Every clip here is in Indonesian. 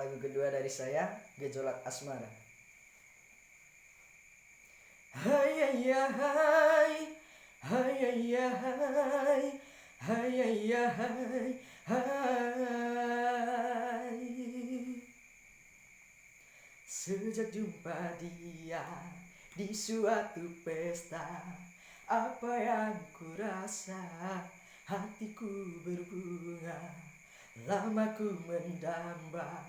lagu kedua dari saya, Gejolak Asmara. Hai ya hai, hai ya hai, hai ya hai, hai. Sejak jumpa dia di suatu pesta, apa yang ku rasa, hatiku berbunga. Lama ku mendamba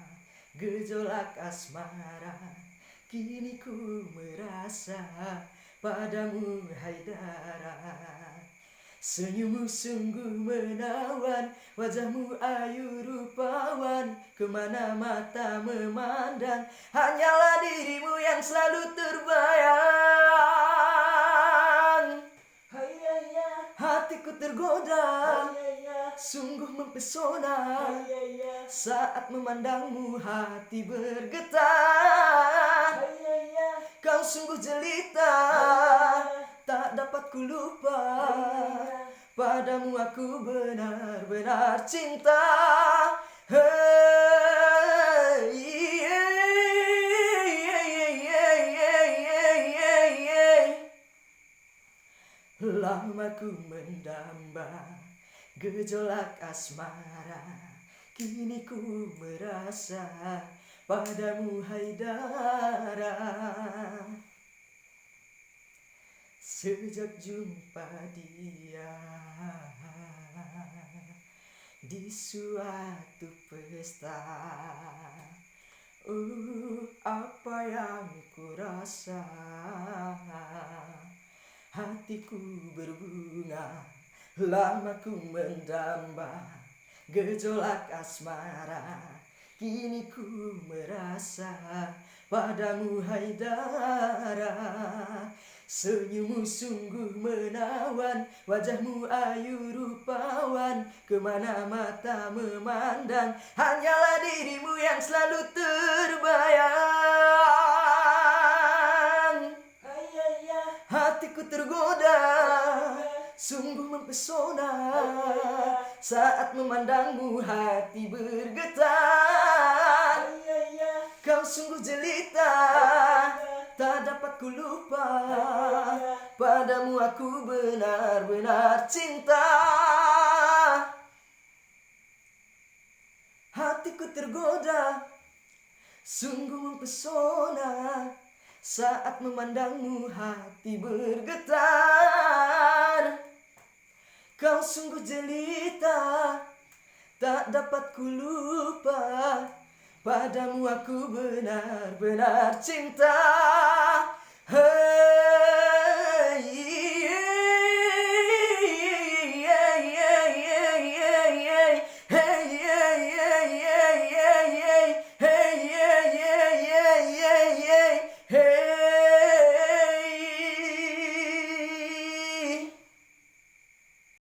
gejolak asmara, kini ku merasa padamu hai Dara. Senyummu sungguh menawan, wajahmu ayu rupawan, kemana mata memandang, hanyalah dirimu yang selalu terbayang. Hatiku tergoda, sungguh mempesona, saat memandangmu hati bergetar. Kau sungguh jelita, tak dapat ku lupa, padamu aku benar-benar cinta. Lama ku mendamba gejolak asmara, kini ku merasa padamu hai Dara. Sejak jumpa dia di suatu pesta, apa yang ku rasa, hatiku berbunga. Lama ku mendamba gejolak asmara, kini ku merasa padamu hai Dara. Senyummu sungguh menawan, wajahmu ayu rupawan, kemana mata memandang, hanyalah dirimu yang selalu terbayang. Hatiku tergoda, sungguh mempesona, saat memandangmu hati bergetar. Kau sungguh jelita, tak dapat ku lupa, padamu aku benar-benar cinta. Hatiku tergoda, sungguh mempesona, saat memandangmu hati bergetar. Kau sungguh jelita, tak dapat ku lupa, padamu aku benar-benar cinta.